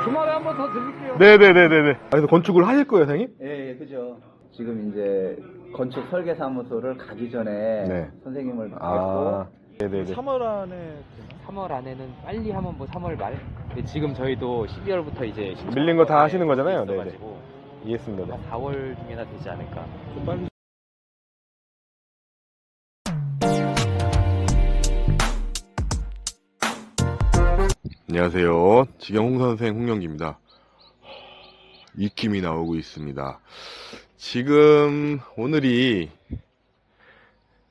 주말에 한 번 더 드릴게요. 네네네네네. 그래서 건축을 하실 거예요, 선생님? 예, 그죠. 지금 이제 건축 설계사무소를 가기 전에 네. 선생님을 뵙고 네네네. 3월 안에 3월 안에는 빨리 하면 뭐 3월 말. 근데 지금 저희도 12월부터 이제 밀린 거 다 하시는 거잖아요. 있어가지고 이해했습니다. 아마 4월 중에나 되지 않을까. 좀 빨리. 안녕하세요. 지경 홍선생 홍영기입니다. 입김이 나오고 있습니다. 지금 오늘이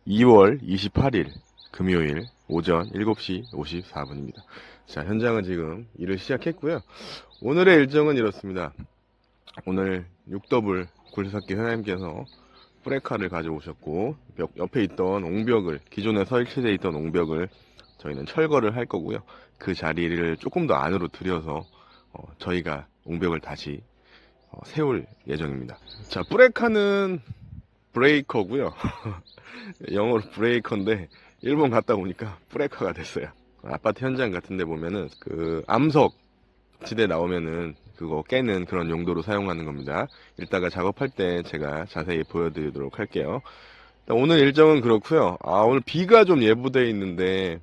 2월 28일 금요일 오전 7시 54분입니다. 자, 현장은 지금 일을 시작했고요. 오늘의 일정은 이렇습니다. 오늘 6더블 굴삭기 사장님께서 브레카를 가져오셨고 옆에 있던 옹벽을, 기존에 설치되어 있던 옹벽을 저희는 철거를 할 거고요. 그 자리를 조금 더 안으로 들여서 저희가 옹벽을 다시 세울 예정입니다. 자, 브레카는 브레이커고요. 영어로 브레이커인데 일본 갔다 오니까 브레카가 됐어요. 아파트 현장 같은 데 보면은 그 암석 지대 나오면은 그거 깨는 그런 용도로 사용하는 겁니다. 이따가 작업할 때 제가 자세히 보여드리도록 할게요. 오늘 일정은 그렇고요. 오늘 비가 좀 예보되어 있는데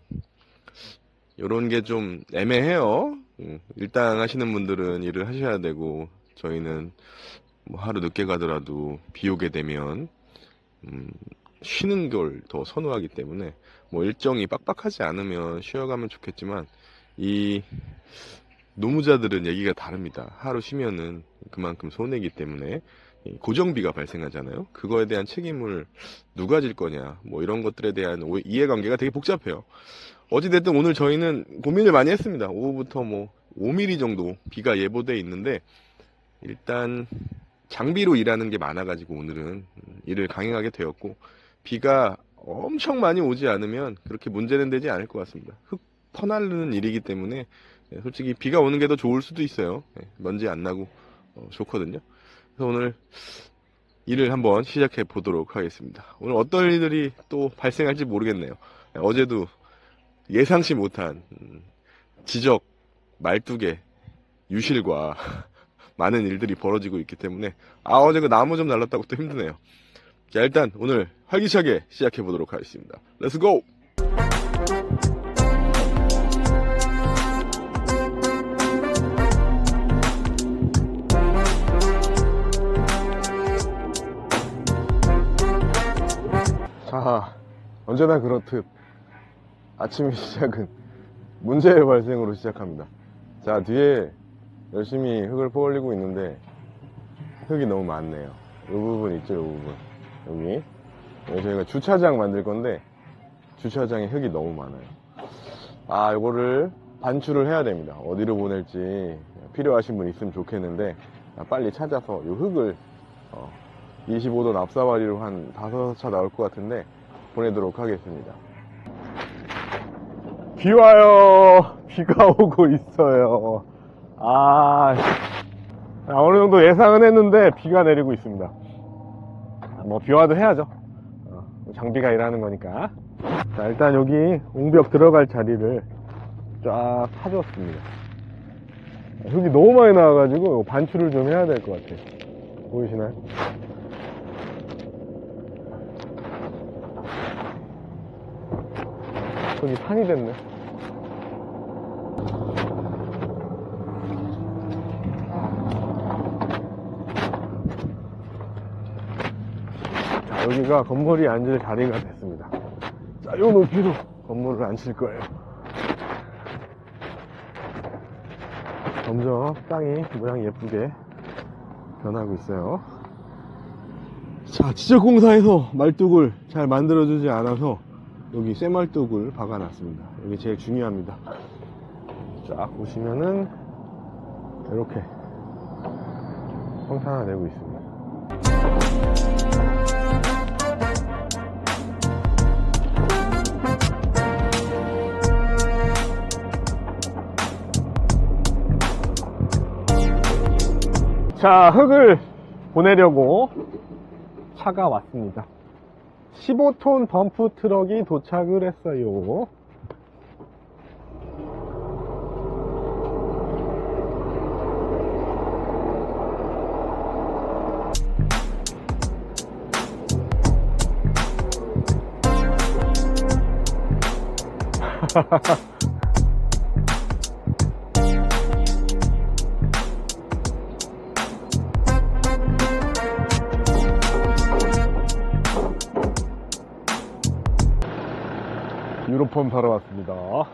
요런 게 좀 애매해요. 일당 하시는 분들은 일을 하셔야 되고 저희는 뭐 하루 늦게 가더라도 비 오게 되면 쉬는 걸 더 선호하기 때문에 뭐 일정이 빡빡하지 않으면 쉬어가면 좋겠지만 이 노무자들은 얘기가 다릅니다. 하루 쉬면은 그만큼 손해이기 때문에 고정비가 발생하잖아요. 그거에 대한 책임을 누가 질 거냐, 뭐 이런 것들에 대한 이해관계가 되게 복잡해요. 어찌됐든 오늘 저희는 고민을 많이 했습니다. 오후부터 뭐 5mm 정도 비가 예보돼 있는데 일단 장비로 일하는 게 많아가지고 오늘은 일을 강행하게 되었고, 비가 엄청 많이 오지 않으면 그렇게 문제는 되지 않을 것 같습니다. 흙 퍼나르는 일이기 때문에 솔직히 비가 오는 게 더 좋을 수도 있어요. 먼지 안 나고 좋거든요. 그래서 오늘 일을 한번 시작해 보도록 하겠습니다. 오늘 어떤 일들이 또 발생할지 모르겠네요. 어제도 예상치 못한 지적, 말뚝의 유실과 많은 일들이 벌어지고 있기 때문에 어제 그 나무 좀 날랐다고 또 힘드네요. 자, 일단 오늘 활기차게 시작해 보도록 하겠습니다. 렛츠 고! 자, 언제나 그렇듯 아침의 시작은 문제의 발생으로 시작합니다. 자, 뒤에 열심히 흙을 퍼올리고 있는데 흙이 너무 많네요. 이 부분 있죠, 이 부분. 여기 저희가 주차장 만들 건데 주차장에 흙이 너무 많아요. 이거를 반출을 해야 됩니다. 어디로 보낼지 필요하신 분 있으면 좋겠는데 빨리 찾아서 이 흙을 25도 납사발이로 한 5차 나올 것 같은데 보내도록 하겠습니다. 비 와요. 비가 오고 있어요. 어느 정도 예상은 했는데 비가 내리고 있습니다. 뭐 비 와도 해야죠. 장비가 일하는 거니까. 자, 일단 여기 옹벽 들어갈 자리를 쫙 파줬습니다. 흙이 너무 많이 나와가지고 반출을 좀 해야 될 것 같아요. 보이시나요? 손이 산이 됐네. 자, 여기가 건물이 앉을 자리가 됐습니다. 자, 요 높이로 건물을 앉힐 거예요. 점점 땅이 모양 예쁘게 변하고 있어요. 자, 지적공사에서 말뚝을 잘 만들어주지 않아서 여기 쇠말뚝을 박아놨습니다. 여기 제일 중요합니다. 쫙 보시면은 이렇게 평탄화되고 있습니다. 자, 흙을 보내려고 차가 왔습니다. 15톤 덤프 트럭이 도착을 했어요. 유로폼 사러 왔습니다.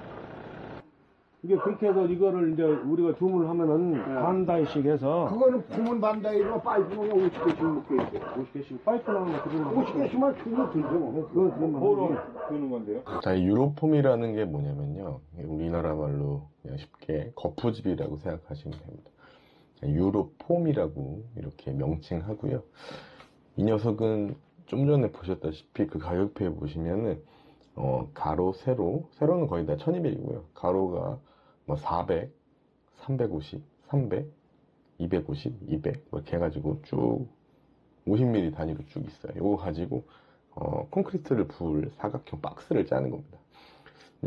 이게 그렇게 해서 이거를 이제 우리가 주문을 하면은 반 달씩 해서 그거는 부문 반다이로 파이프는 50개씩 묶여 있어. 50개씩 파이프 나오는 거 그런 거 50개씩만 주면 되죠. 그거 주는 건데요. 자, 이 유로폼이라는 게 뭐냐면요. 우리나라 말로 그냥 쉽게 거푸집이라고 생각하시면 됩니다. 유로폼이라고 이렇게 명칭하고요. 이 녀석은 좀 전에 보셨다시피 그 가격표에 보시면은 가로, 세로는 거의 다 1200이고요. 가로가 뭐 400, 350, 300, 250, 200 이렇게 해가지고 쭉 50mm 단위로 쭉 있어요. 이거 가지고 콘크리트를 부을 사각형 박스를 짜는 겁니다.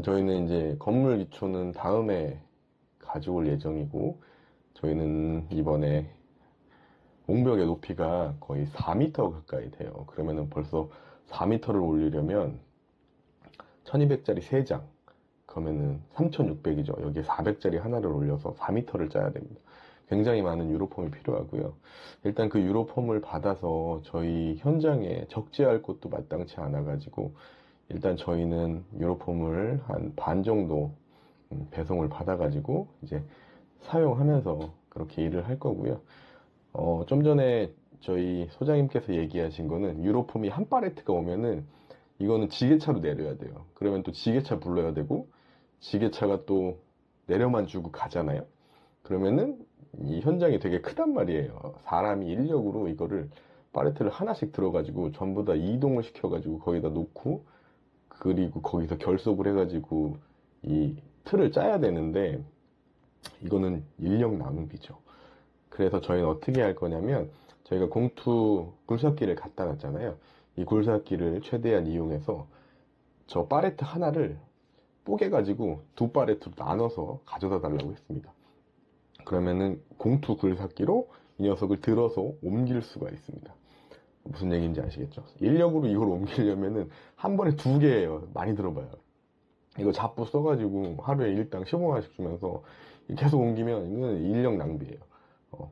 저희는 이제 건물 기초는 다음에 가져올 예정이고, 저희는 이번에 옹벽의 높이가 거의 4m 가까이 돼요. 그러면은 벌써 4m를 올리려면 1200짜리 3장, 그러면은 3600이죠. 여기에 400짜리 하나를 올려서 4m를 짜야 됩니다. 굉장히 많은 유로폼이 필요하고요. 일단 그 유로폼을 받아서 저희 현장에 적재할 곳도 마땅치 않아 가지고, 일단 저희는 유로폼을 한 반 정도 배송을 받아 가지고 이제 사용하면서 그렇게 일을 할 거고요. 좀 전에 저희 소장님께서 얘기하신 거는 유로폼이 한 팔레트가 오면은 이거는 지게차로 내려야 돼요. 그러면 또 지게차 불러야 되고, 지게차가 또 내려만 주고 가잖아요. 그러면은 이 현장이 되게 크단 말이에요. 사람이 인력으로 이거를 팔레트를 하나씩 들어가지고 전부 다 이동을 시켜가지고 거기다 놓고, 그리고 거기서 결속을 해가지고 이 틀을 짜야 되는데, 이거는 인력 낭비죠. 그래서 저희는 어떻게 할 거냐면, 저희가 공투 굴삭기를 갖다 놨잖아요. 이 굴삭기를 최대한 이용해서 저 팔레트 하나를 뽀개가지고 두 팔레트로 나눠서 가져다 달라고 했습니다. 그러면은 공투 굴삭기로 이 녀석을 들어서 옮길 수가 있습니다. 무슨 얘기인지 아시겠죠? 인력으로 이걸 옮기려면은 한 번에 2개예요. 많이 들어봐요. 이거 잡부 써가지고 하루에 일당 15만원씩 주면서 계속 옮기면 이건 인력 낭비예요.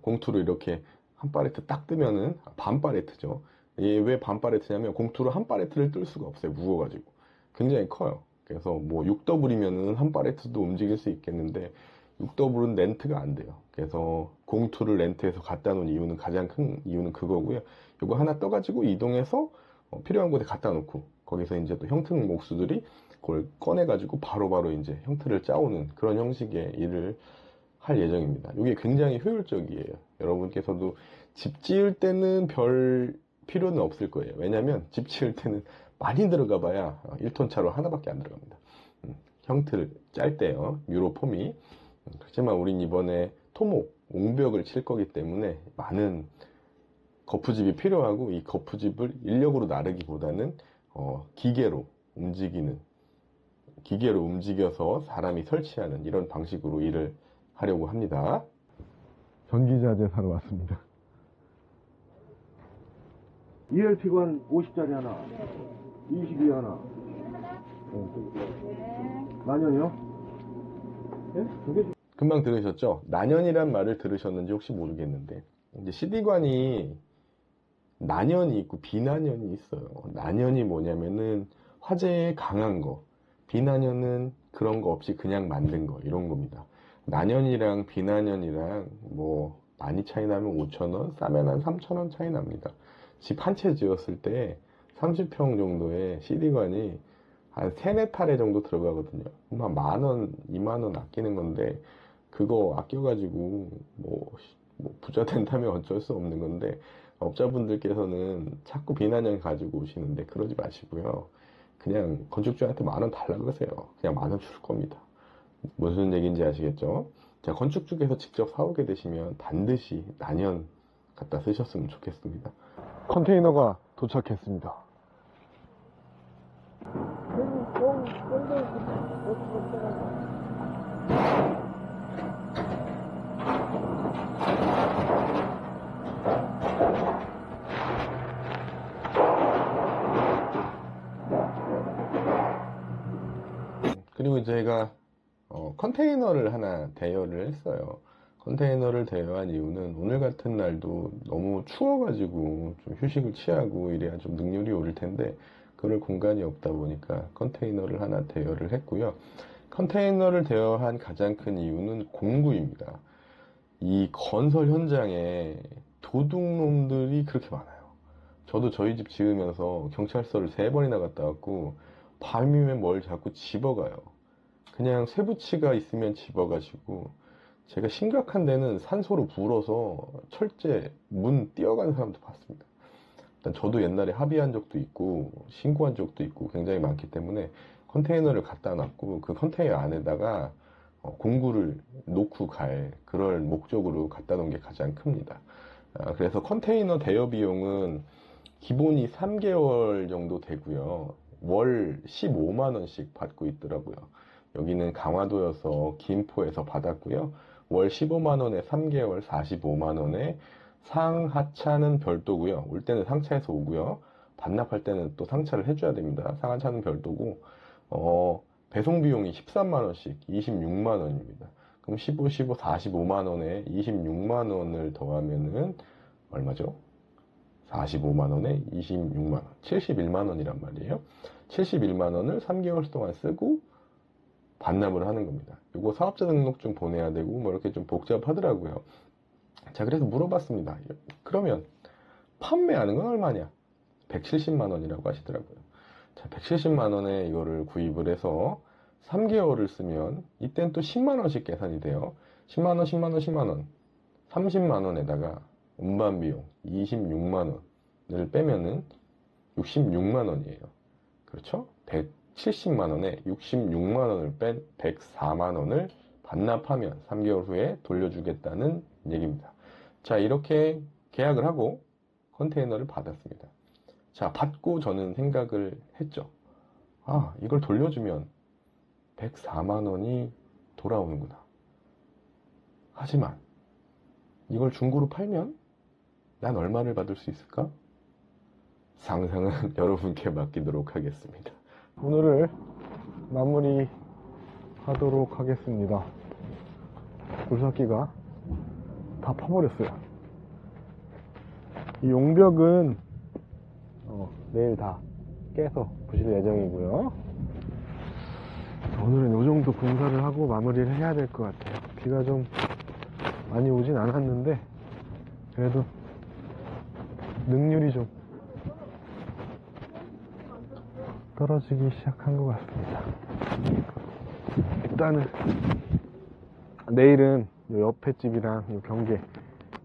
공투로 이렇게 한 팔레트 딱 뜨면은 반 팔레트죠. 이게 왜 반 팔레트냐면 공투로 한 팔레트를 뜰 수가 없어요. 무거워가지고 굉장히 커요. 그래서 뭐 6W면은 한 팔레트도 움직일 수 있겠는데 6W는 렌트가 안 돼요. 그래서 공투를 렌트해서 갖다 놓은 이유는, 가장 큰 이유는 그거고요. 이거 하나 떠가지고 이동해서 필요한 곳에 갖다 놓고, 거기서 이제 또 형틀 목수들이 그걸 꺼내가지고 바로바로 이제 형틀을 짜오는 그런 형식의 일을 할 예정입니다. 이게 굉장히 효율적이에요. 여러분께서도 집 지을 때는 별 필요는 없을 거예요. 왜냐면 집 지을 때는 많이 들어가 봐야 1톤 차로 하나밖에 안 들어갑니다. 형틀 짤 때요, 유로폼이. 그렇지만 우린 이번에 토목, 옹벽을 칠 거기 때문에 많은 거푸집이 필요하고, 이 거푸집을 인력으로 나르기보다는 기계로 움직여서 사람이 설치하는 이런 방식으로 일을 하려고 합니다. 전기자재 사러 왔습니다. ELP관 50짜리 하나, 22 하나. 만연이요? 예? 금방 들으셨죠? 난연이란 말을 들으셨는지 혹시 모르겠는데, 이제 CD관이 난연이 있고 비난연이 있어요. 난연이 뭐냐면은 화재에 강한 거, 비난연은 그런 거 없이 그냥 만든 거, 이런 겁니다. 난연이랑 비난연이랑 뭐 많이 차이 나면 5,000원, 싸면 한 3,000원 차이 납니다. 집 한 채 지었을 때 30평 정도의 CD관이 한 3, 4탈에 정도 들어가거든요. 한 10,000원, 20,000원 아끼는 건데, 그거 아껴가지고 뭐 부자 된다면 어쩔 수 없는 건데, 업자분들께서는 자꾸 비난연 가지고 오시는데 그러지 마시고요. 그냥 건축주한테 10,000원 달라 그러세요. 그냥 10,000원 줄 겁니다. 무슨 얘기인지 아시겠죠? 자, 건축주께서 직접 사오게 되시면 반드시 난연 갖다 쓰셨으면 좋겠습니다. 컨테이너가 도착했습니다. 그리고 저희가 컨테이너를 하나 대여를 했어요. 컨테이너를 대여한 이유는 오늘 같은 날도 너무 추워가지고 좀 휴식을 취하고 이래야 좀 능률이 오를 텐데 그럴 공간이 없다 보니까 컨테이너를 하나 대여를 했고요. 컨테이너를 대여한 가장 큰 이유는 공구입니다. 이 건설 현장에 도둑놈들이 그렇게 많아요. 저도 저희 집 지으면서 경찰서를 3번이나 갔다 왔고 밤이면 뭘 자꾸 집어가요. 그냥 쇠붙이가 있으면 집어가지고 제가 심각한 데는 산소로 불어서 철제 문 뛰어가는 사람도 봤습니다. 일단 저도 옛날에 합의한 적도 있고 신고한 적도 있고 굉장히 많기 때문에 컨테이너를 갖다 놨고 그 컨테이너 안에다가 공구를 놓고 갈 그럴 목적으로 갖다 놓은 게 가장 큽니다. 그래서 컨테이너 대여 비용은 기본이 3개월 정도 되고요. 월 15만원씩 받고 있더라고요. 여기는 강화도여서 김포에서 받았고요. 월 15만원에 3개월 45만원에 상하차는 별도고요. 올 때는 상차해서 오고요. 반납할 때는 또 상차를 해줘야 됩니다. 상하차는 별도고 배송 비용이 13만원씩 26만원입니다. 그럼 15, 45만원에 26만원을 더하면은 얼마죠? 45만원에 26만원 71만원이란 말이에요. 71만원을 3개월 동안 쓰고 반납을 하는 겁니다. 이거 사업자 등록증 보내야 되고 뭐 이렇게 좀 복잡하더라고요. 자, 그래서 물어봤습니다. 그러면 판매하는 건 얼마냐? 170만원이라고 하시더라고요. 자, 170만원에 이거를 구입을 해서 3개월을 쓰면 이땐 또 10만원씩 계산이 돼요. 10만원 10만원 10만원 30만원에다가 운반비용 26만원을 빼면은 66만원이에요. 그렇죠? 170만원에 66만원을 뺀 104만원을 반납하면 3개월 후에 돌려주겠다는 얘기입니다. 자, 이렇게 계약을 하고 컨테이너를 받았습니다. 자, 받고 저는 생각을 했죠. 아, 이걸 돌려주면 104만원이 돌아오는구나. 하지만 이걸 중고로 팔면 난 얼마를 받을 수 있을까? 상상은 여러분께 맡기도록 하겠습니다. 오늘을 마무리 하도록 하겠습니다. 굴삭기가 다 파버렸어요. 이 용벽은 내일 다 깨서 부실 예정이고요. 오늘은 이 정도 공사를 하고 마무리를 해야 될 것 같아요. 비가 좀 많이 오진 않았는데 그래도 능률이 좀 떨어지기 시작한 것 같습니다. 일단은 내일은 요 옆에 집이랑 요 경계 요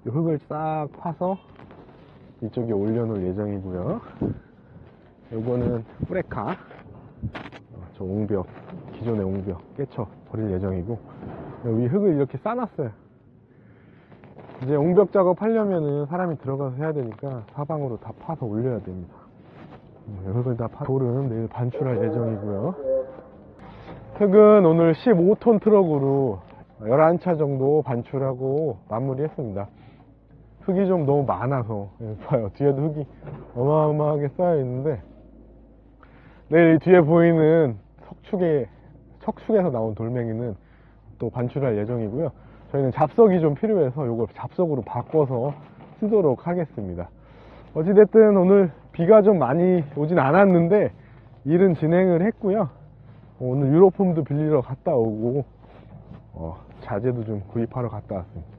흙을 싹 파서 이쪽에 올려놓을 예정이고요. 요거는 뿌레카 저 옹벽 기존의 옹벽 깨쳐 버릴 예정이고 위 흙을 이렇게 쌓아놨어요. 이제 옹벽 작업하려면은 사람이 들어가서 해야 되니까 사방으로 다 파서 올려야 됩니다. 흙을 다 파 돌은 내일 반출할 예정이고요. 흙은 오늘 15톤 트럭으로 11차 정도 반출하고 마무리했습니다. 흙이 좀 너무 많아서 봐요. 뒤에도 흙이 어마어마하게 쌓여 있는데 내일 뒤에 보이는 척축에서 나온 돌멩이는 또 반출할 예정이고요. 저희는 잡석이 좀 필요해서 이걸 잡석으로 바꿔서 쓰도록 하겠습니다. 어찌됐든 오늘 비가 좀 많이 오진 않았는데 일은 진행을 했고요. 오늘 유로폼도 빌리러 갔다 오고 자재도 좀 구입하러 갔다 왔습니다.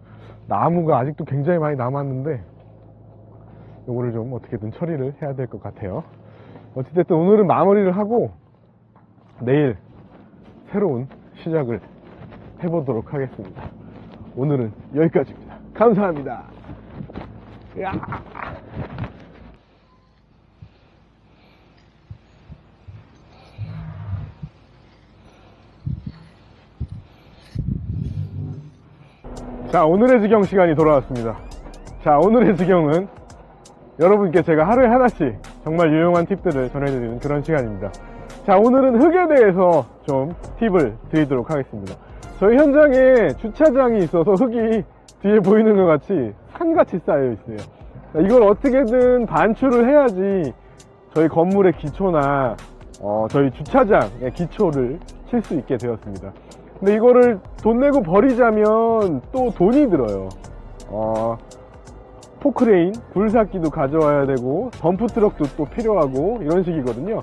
나무가 아직도 굉장히 많이 남았는데 요거를 좀 어떻게든 처리를 해야 될 것 같아요. 어찌됐든 오늘은 마무리를 하고 내일 새로운 시작을 해보도록 하겠습니다. 오늘은 여기까지입니다. 감사합니다. 야! 자, 오늘의 지경 시간이 돌아왔습니다. 자, 오늘의 지경은 여러분께 제가 하루에 하나씩 정말 유용한 팁들을 전해드리는 그런 시간입니다. 자, 오늘은 흙에 대해서 좀 팁을 드리도록 하겠습니다. 저희 현장에 주차장이 있어서 흙이 뒤에 보이는 것 같이 산같이 쌓여 있어요. 자, 이걸 어떻게든 반출을 해야지 저희 건물의 기초나 저희 주차장의 기초를 칠 수 있게 되었습니다. 근데 이거를 돈 내고 버리자면 또 돈이 들어요. 포크레인, 굴삭기도 가져와야 되고 덤프트럭도 또 필요하고 이런 식이거든요.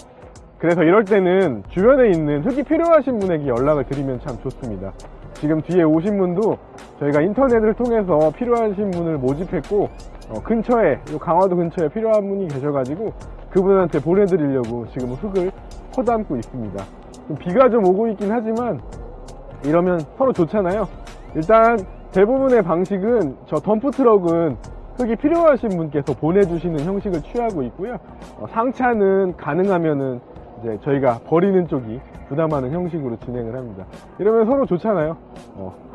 그래서 이럴 때는 주변에 있는 흙이 필요하신 분에게 연락을 드리면 참 좋습니다. 지금 뒤에 오신 분도 저희가 인터넷을 통해서 필요하신 분을 모집했고 근처에, 강화도 근처에 필요한 분이 계셔가지고 그분한테 보내드리려고 지금 흙을 퍼담고 있습니다. 비가 좀 오고 있긴 하지만 이러면 서로 좋잖아요. 일단 대부분의 방식은 저 덤프트럭은 흙이 필요하신 분께서 보내주시는 형식을 취하고 있고요. 상차는 가능하면은 이제 저희가 버리는 쪽이 부담하는 형식으로 진행을 합니다. 이러면 서로 좋잖아요.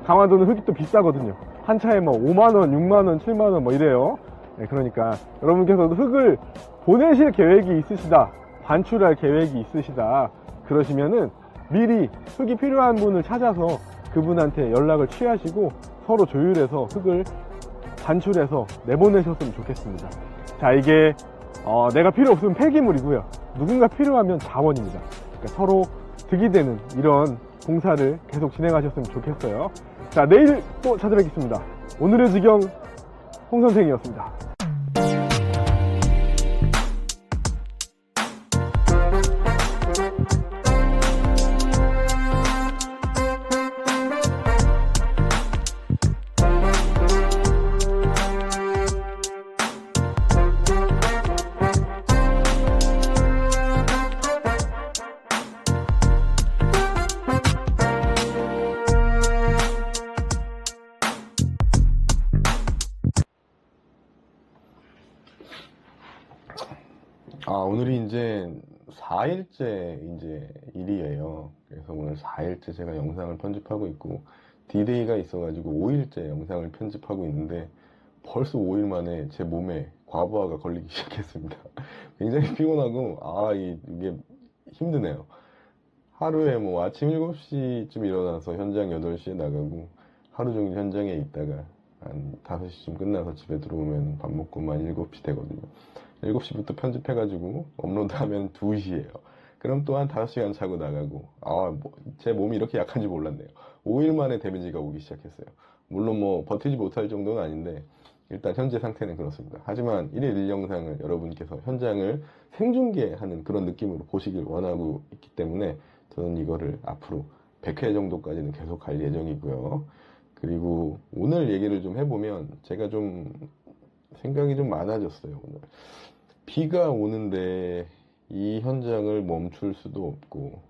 강화도는 흙이 또 비싸거든요. 한 차에 뭐 5만원, 6만원, 7만원 뭐 이래요. 네, 그러니까 여러분께서도 흙을 보내실 계획이 있으시다, 반출할 계획이 있으시다 그러시면은 미리 흙이 필요한 분을 찾아서 그분한테 연락을 취하시고 서로 조율해서 흙을 반출해서 내보내셨으면 좋겠습니다. 자, 이게 내가 필요 없으면 폐기물이고요. 누군가 필요하면 자원입니다. 그러니까 서로 득이 되는 이런 공사를 계속 진행하셨으면 좋겠어요. 자, 내일 또 찾아뵙겠습니다. 오늘의 지경 홍 선생이었습니다. 오늘이 이제 4일째 이제 일이에요. 그래서 오늘 4일째 제가 영상을 편집하고 있고, D-Day가 있어가지고 5일째 영상을 편집하고 있는데, 벌써 5일 만에 제 몸에 과부하가 걸리기 시작했습니다. 굉장히 피곤하고, 이게 힘드네요. 하루에 뭐 아침 7시쯤 일어나서 현장 8시에 나가고, 하루 종일 현장에 있다가, 한 5시쯤 끝나서 집에 들어오면 밥 먹고만 7시 되거든요. 7시부터 편집해가지고 업로드하면 2시예요. 그럼 또 한 5시간 자고 나가고, 제 몸이 이렇게 약한지 몰랐네요. 5일 만에 데미지가 오기 시작했어요. 물론 뭐 버티지 못할 정도는 아닌데 일단 현재 상태는 그렇습니다. 하지만 1일 1영상을 여러분께서 현장을 생중계하는 그런 느낌으로 보시길 원하고 있기 때문에 저는 이거를 앞으로 100회 정도까지는 계속 갈 예정이고요. 그리고 오늘 얘기를 좀 해보면 제가 좀 생각이 좀 많아졌어요. 오늘 비가 오는데 이 현장을 멈출 수도 없고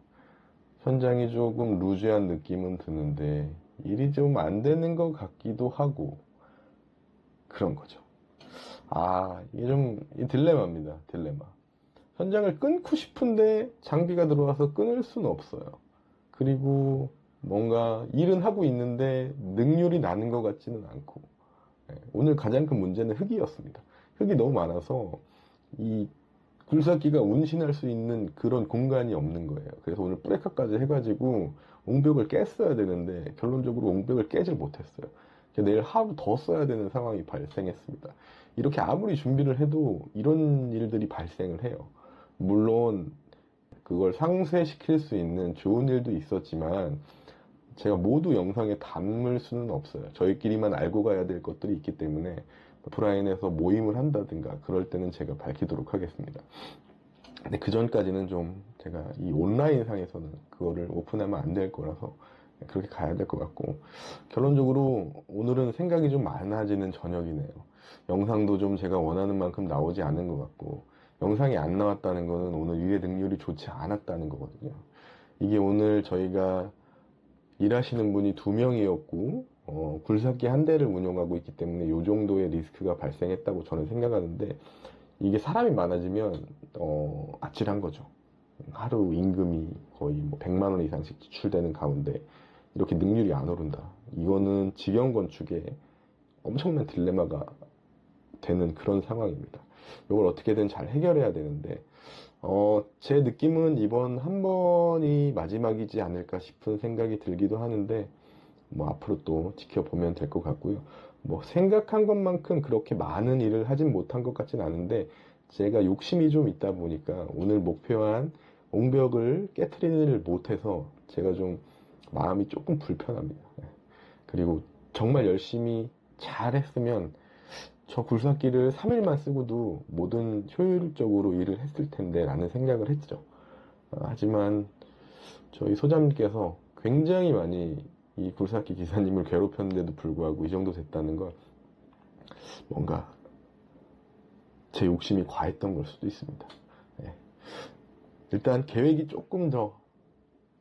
현장이 조금 루즈한 느낌은 드는데 일이 좀 안 되는 것 같기도 하고 그런 거죠. 이게 좀 딜레마입니다. 딜레마. 현장을 끊고 싶은데 장비가 들어와서 끊을 수는 없어요. 그리고 뭔가 일은 하고 있는데 능률이 나는 것 같지는 않고, 오늘 가장 큰 문제는 흙이었습니다. 흙이 너무 많아서 이 굴삭기가 운신할 수 있는 그런 공간이 없는 거예요. 그래서 오늘 브레이크까지 해가지고 옹벽을 깼어야 되는데 결론적으로 옹벽을 깨질 못했어요. 내일 하루 더 써야 되는 상황이 발생했습니다. 이렇게 아무리 준비를 해도 이런 일들이 발생을 해요. 물론 그걸 상쇄시킬 수 있는 좋은 일도 있었지만 제가 모두 영상에 담을 수는 없어요. 저희끼리만 알고 가야 될 것들이 있기 때문에 오프라인에서 모임을 한다든가 그럴 때는 제가 밝히도록 하겠습니다. 근데 그 전까지는 좀 제가 이 온라인 상에서는 그거를 오픈하면 안 될 거라서 그렇게 가야 될 것 같고, 결론적으로 오늘은 생각이 좀 많아지는 저녁이네요. 영상도 좀 제가 원하는 만큼 나오지 않은 것 같고, 영상이 안 나왔다는 거는 오늘 일의 능률이 좋지 않았다는 거거든요. 이게 오늘 저희가 일하시는 분이 2명이었고 굴삭기 한 대를 운영하고 있기 때문에 이 정도의 리스크가 발생했다고 저는 생각하는데, 이게 사람이 많아지면 아찔한 거죠. 하루 임금이 거의 뭐 100만 원 이상씩 지출되는 가운데 이렇게 능률이 안 오른다. 이거는 직영 건축에 엄청난 딜레마가 되는 그런 상황입니다. 이걸 어떻게든 잘 해결해야 되는데, 제 느낌은 이번 한 번이 마지막이지 않을까 싶은 생각이 들기도 하는데, 뭐 앞으로 또 지켜보면 될 것 같고요. 뭐 생각한 것만큼 그렇게 많은 일을 하진 못한 것 같진 않은데, 제가 욕심이 좀 있다 보니까 오늘 목표한 옹벽을 깨트리지를 못해서 제가 좀 마음이 조금 불편합니다. 그리고 정말 열심히 잘했으면 저 굴삭기를 3일만 쓰고도 뭐든 효율적으로 일을 했을 텐데 라는 생각을 했죠. 하지만 저희 소장님께서 굉장히 많이 이 굴삭기 기사님을 괴롭혔는데도 불구하고 이 정도 됐다는 건 뭔가 제 욕심이 과했던 걸 수도 있습니다. 일단 계획이 조금 더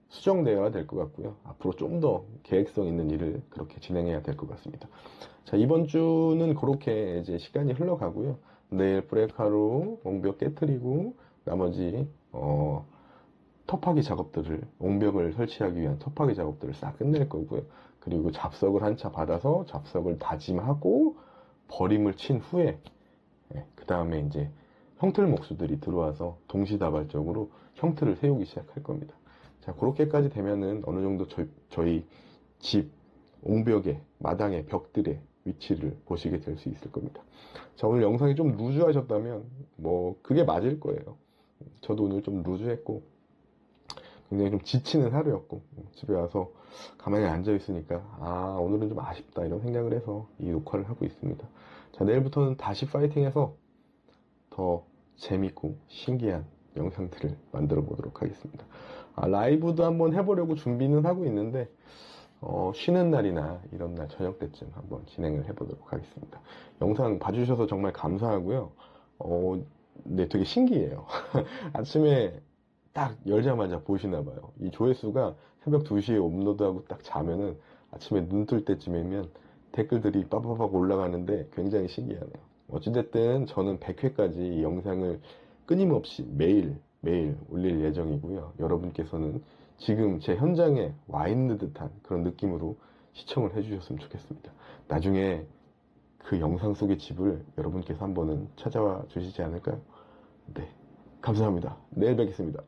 수정되어야 될 것 같고요. 앞으로 좀 더 계획성 있는 일을 그렇게 진행해야 될 것 같습니다. 자, 이번 주는 그렇게 이제 시간이 흘러가고요. 내일 브레이크로 옹벽 깨트리고 나머지 터파기 작업들을, 옹벽을 설치하기 위한 터파기 작업들을 싹 끝낼 거고요. 그리고 잡석을 한 차 받아서 잡석을 다짐하고 버림을 친 후에 그 다음에 이제 형틀 목수들이 들어와서 동시다발적으로 형틀을 세우기 시작할 겁니다. 자, 그렇게까지 되면은 어느 정도 저희 집 옹벽의 마당의 벽들의 위치를 보시게 될 수 있을 겁니다. 자, 오늘 영상이 좀 루즈하셨다면 뭐 그게 맞을 거예요. 저도 오늘 좀 루즈했고 굉장히 좀 지치는 하루였고 집에 와서 가만히 앉아 있으니까 아, 오늘은 좀 아쉽다 이런 생각을 해서 이 녹화를 하고 있습니다. 자, 내일부터는 다시 파이팅해서 더 재밌고 신기한 영상들을 만들어 보도록 하겠습니다. 라이브도 한번 해보려고 준비는 하고 있는데 쉬는 날이나 이런 날 저녁 때쯤 한번 진행을 해보도록 하겠습니다. 영상 봐주셔서 정말 감사하고요. 네, 되게 신기해요. 아침에 딱 열자마자 보시나봐요. 이 조회수가 새벽 2시에 업로드하고 딱 자면은 아침에 눈 뜰 때쯤이면 댓글들이 빠바박 올라가는데 굉장히 신기하네요. 어찌됐든 저는 100회까지 이 영상을 끊임없이 매일 올릴 예정이고요. 여러분께서는 지금 제 현장에 와 있는 듯한 그런 느낌으로 시청을 해주셨으면 좋겠습니다. 나중에 그 영상 속의 집을 여러분께서 한번은 찾아와 주시지 않을까요? 네, 감사합니다. 내일 뵙겠습니다.